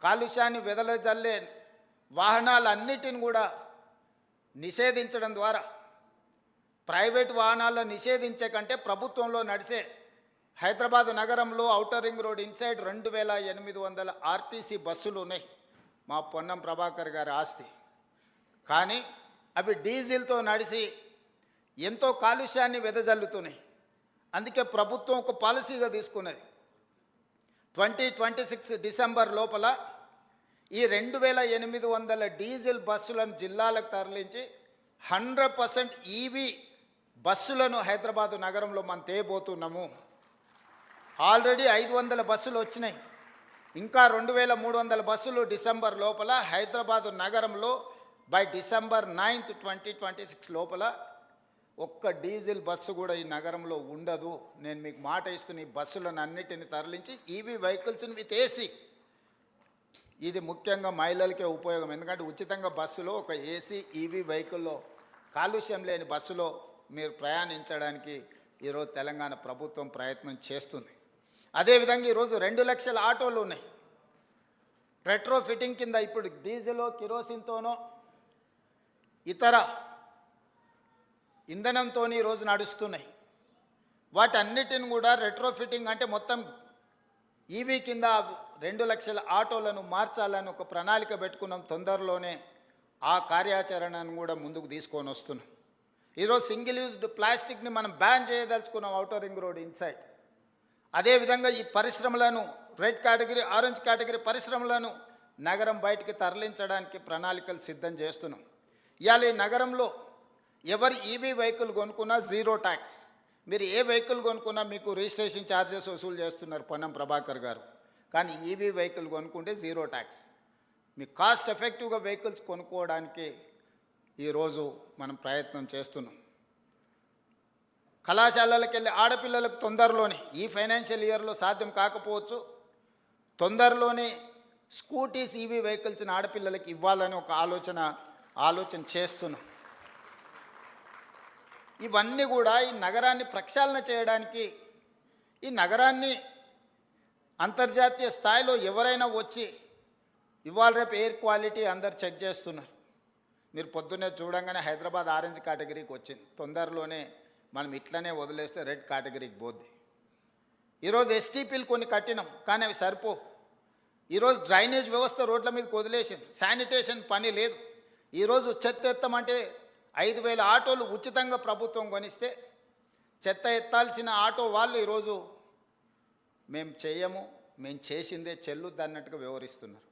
కాలుష్యాన్ని వెదజల్లే వాహనాలన్నిటిని కూడా నిషేధించడం ద్వారా ప్రైవేట్ వాహనాలను నిషేధించే కంటే ప్రభుత్వంలో నడిచే హైదరాబాద్ నగరంలో outer ring road inside 2800 RTC బస్సులు ఉన్నాయి, మా పొన్నం ప్రభాకర్ గారి ఆస్తి. కానీ అవి డీజిల్తో నడిచి ఎంతో కాలుష్యాన్ని వెదజల్లుతున్నాయి. అందుకే ప్రభుత్వం ఒక పాలసీగా తీసుకున్నది, 2026 డిసెంబర్ లోపల ఈ 2800 డీజిల్ బస్సులను జిల్లాలకు తరలించి 100% ఈవీ బస్సులను హైదరాబాదు నగరంలో మనం తేబోతున్నాము. ఆల్రెడీ 500 బస్సులు వచ్చినాయి, ఇంకా 2300 బస్సులు డిసెంబర్ లోపల హైదరాబాదు నగరంలో బై డిసెంబర్ 9, 2026 లోపల ఒక్క డీజిల్ బస్సు కూడా ఈ నగరంలో ఉండదు. నేను మీకు మాట ఇస్తున్న ఈ బస్సులను అన్నిటిని తరలించి ఈవీ వెహికల్స్ని విత్ ఏసీ, ఇది ముఖ్యంగా మహిళలకే ఉపయోగం. ఎందుకంటే ఉచితంగా బస్సులో ఒక ఏసీ ఈవీ వెహికల్లో కాలుష్యం లేని బస్సులో మీరు ప్రయాణించడానికి ఈరోజు తెలంగాణ ప్రభుత్వం ప్రయత్నం చేస్తుంది. అదేవిధంగా ఈరోజు 2 లక్షల ఆటోలు ఉన్నాయి రెట్రో ఫిట్టింగ్ కింద. ఇప్పుడు డీజిల్ కిరోసిన్తోనో ఇతర ఇంధనంతో ఈరోజు నడుస్తున్నాయి. వాటన్నిటిని కూడా రెట్రో ఫిట్టింగ్ అంటే మొత్తం ఈవీ కింద 2 లక్షల ఆటోలను మార్చాలని ఒక ప్రణాళిక పెట్టుకున్నాం. తొందరలోనే ఆ కార్యాచరణను కూడా ముందుకు తీసుకొని వస్తున్నాం. ఈరోజు సింగిల్ యూజ్డ్ ప్లాస్టిక్ని మనం బ్యాన్ చేయదలుచుకున్నాం ఔటర్ రింగ్ రోడ్ ఇన్సైడ్. అదేవిధంగా ఈ పరిశ్రమలను రెడ్ కేటగిరీ, ఆరెంజ్ కేటగిరీ పరిశ్రమలను నగరం బయటికి తరలించడానికి ప్రణాళికలు సిద్ధం చేస్తున్నాం. ఇవాళ ఈ నగరంలో ఎవరు ఈవీ వెహికల్ కొనుక్కున్నా జీరో ట్యాక్స్. మీరు ఏ వెహికల్ కొనుక్కున్నా మీకు రిజిస్ట్రేషన్ ఛార్జెస్ వసూలు చేస్తున్నారు పొన్నం ప్రభాకర్ గారు. కానీ ఈవీ వెహికల్ కొనుక్కుంటే జీరో ట్యాక్స్. మీకు కాస్ట్ ఎఫెక్టివ్గా వెహికల్స్ కొనుక్కోవడానికి ఈరోజు మనం ప్రయత్నం చేస్తున్నాం. కళాశాలలకు వెళ్ళి ఆడపిల్లలకు తొందరలోనే, ఈ ఫైనాన్షియల్ ఇయర్లో సాధ్యం కాకపోవచ్చు, తొందరలోనే స్కూటీస్ ఈవీ వెహికల్స్ని ఆడపిల్లలకి ఇవ్వాలని ఒక ఆలోచన చేస్తున్నాం. ఇవన్నీ కూడా ఈ నగరాన్ని ప్రక్షాళన చేయడానికి, ఈ నగరాన్ని అంతర్జాతీయ స్థాయిలో ఎవరైనా వచ్చి ఇవాళ రేపు ఎయిర్ క్వాలిటీ అందరు చెక్ చేస్తున్నారు. మీరు పొద్దున్నే చూడంగానే హైదరాబాద్ ఆరెంజ్ కేటగిరీకి వచ్చింది. తొందరలోనే మనం ఇట్లనే వదిలేస్తే రెడ్ కేటగిరీకి పోద్ది. ఈరోజు ఎస్టీపీలు కొన్ని కట్టినాం, కానీ అవి సరిపో. ఈరోజు డ్రైనేజ్ వ్యవస్థ రోడ్ల మీదకి వదిలేసింది, శానిటేషన్ పని లేదు. ఈరోజు చెత్త ఎత్తమంటే 5000 ఆటోలు ఉచితంగా ప్రభుత్వం కొనిస్తే చెత్త ఎత్తాల్సిన ఆటో వాళ్ళు ఈరోజు మేము చేయము, మేము చేసిందే చెల్లుద్ది అన్నట్టుగా వ్యవహరిస్తున్నారు.